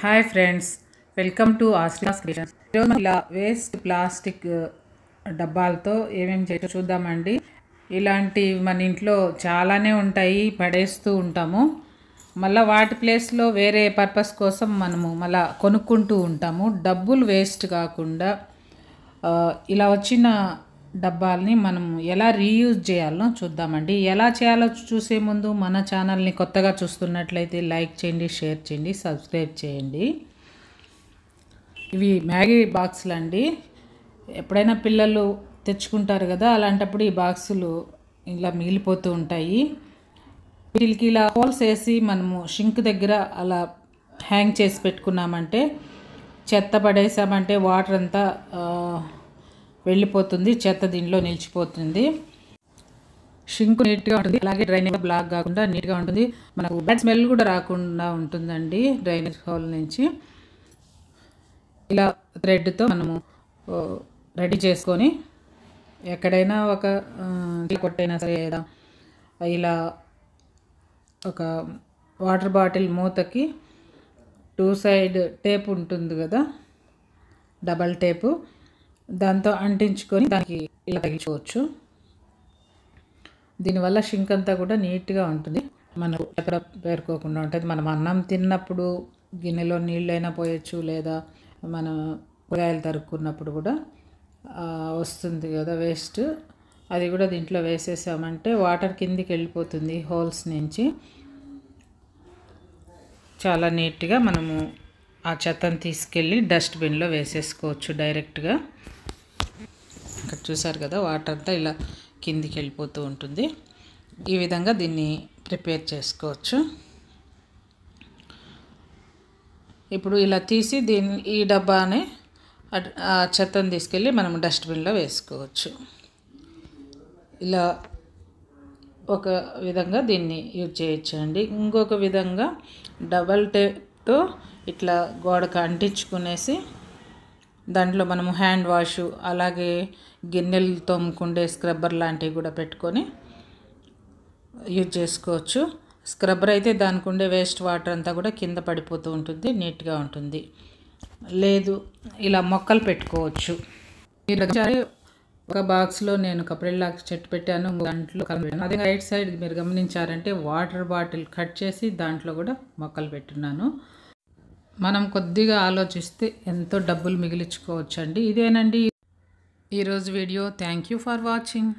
Hi friends, welcome to Austria's creations. ఈరోజు ఇలా waste plastic డబ్బాలతో ఏమేమి చేయొచ్చో చూద్దామండి. ఇలాంటి మన ఇంట్లో చాలానే ఉంటాయి, పడేస్తూ ఉంటాము. మళ్ళీ వాటి ప్లేస్లో వేరే పర్పస్ కోసం మనము మళ్ళీ కొనుక్కుంటూ ఉంటాము. డబ్బులు వేస్ట్ కాకుండా ఇలా వచ్చిన డబ్బాల్ని మనం ఎలా రీయూజ్ చేయాలో చూద్దామండి. ఎలా చేయాలో చూసే ముందు మన ఛానల్ని కొత్తగా చూస్తున్నట్లయితే లైక్ చేయండి, షేర్ చేయండి, సబ్స్క్రైబ్ చేయండి. ఇవి మ్యాగీ బాక్సులు అండి. ఎప్పుడైనా పిల్లలు తెచ్చుకుంటారు కదా, అలాంటప్పుడు ఈ బాక్సులు ఇలా మిగిలిపోతూ ఉంటాయి. వీటికి ఇలా హోల్స్ వేసి మనము షింక్ దగ్గర అలా హ్యాంగ్ చేసి పెట్టుకున్నామంటే, చెత్త పడేసామంటే వాటర్ అంతా వెళ్ళిపోతుంది, చెత్త దీనిలో నిలిచిపోతుంది. షింక్ నీట్గా ఉంటుంది, అలాగే డ్రైనేజ్ బ్లాక్ కాకుండా నీట్గా ఉంటుంది. మనకు బ్యాడ్ స్మెల్ కూడా రాకుండా ఉంటుందండి డ్రైనేజ్ హోల్ నుంచి. ఇలా థ్రెడ్తో మనము రెడీ చేసుకొని ఎక్కడైనా ఒక కొట్టైనా సరే, ఇలా ఒక వాటర్ బాటిల్ మూతకి 2 సైడ్ టేప్ ఉంటుంది కదా, డబల్ టేపు, దాంతో అంటించుకొని దానికి ఇలా తగిలించుకోవచ్చు. దీనివల్ల షింక్ అంతా కూడా నీట్గా ఉంటుంది, మనకు ఎక్కడ పేరుకోకుండా ఉంటుంది. మనం అన్నం తిన్నప్పుడు గిన్నెలో నీళ్ళైనా పోయచ్చు, లేదా మనం కూరగాయలు తరుక్కున్నప్పుడు కూడా వస్తుంది కదా వేస్ట్, అది కూడా దీంట్లో వేసేసామంటే వాటర్ కిందికి వెళ్ళిపోతుంది హోల్స్ నుంచి. చాలా నీట్గా మనము ఆ చెత్తను తీసుకెళ్ళి డస్ట్బిన్లో వేసేసుకోవచ్చు డైరెక్ట్గా. ఇక్కడ చూసారు కదా, వాటర్ అంతా ఇలా కిందికి వెళ్ళిపోతూ ఉంటుంది. ఈ విధంగా దీన్ని ప్రిపేర్ చేసుకోవచ్చు. ఇప్పుడు ఇలా తీసి ఈ డబ్బాని ఆ చెత్తను తీసుకెళ్ళి మనం డస్ట్బిన్లో వేసుకోవచ్చు. ఇలా ఒక విధంగా దీన్ని యూజ్ చేయొచ్చండి. ఇంకొక విధంగా డబల్ టేప్తో ఇట్లా గోడకు అంటించుకునేసి దాంట్లో మనము హ్యాండ్ వాష్, అలాగే గిన్నెలు తోముకుండే స్క్రబ్బర్ లాంటివి కూడా పెట్టుకొని యూజ్ చేసుకోవచ్చు. స్క్రబ్బర్ అయితే దానికి ఉండే వేస్ట్ వాటర్ అంతా కూడా కింద పడిపోతూ ఉంటుంది, నీట్గా ఉంటుంది. లేదు, ఇలా మొక్కలు పెట్టుకోవచ్చు. ఒక బాక్స్లో నేను కప్రిల్లాక్ చెట్టు పెట్టాను, దాంట్లో అదే రైట్ సైడ్ మీరు గమనించారంటే వాటర్ బాటిల్ కట్ చేసి దాంట్లో కూడా మొక్కలు పెట్టున్నాను. మనం కొద్దిగా ఆలోచిస్తే ఎంతో డబ్బులు మిగిలించుకోవచ్చండి. ఇదేనండి ఈరోజు video. Thank you for watching.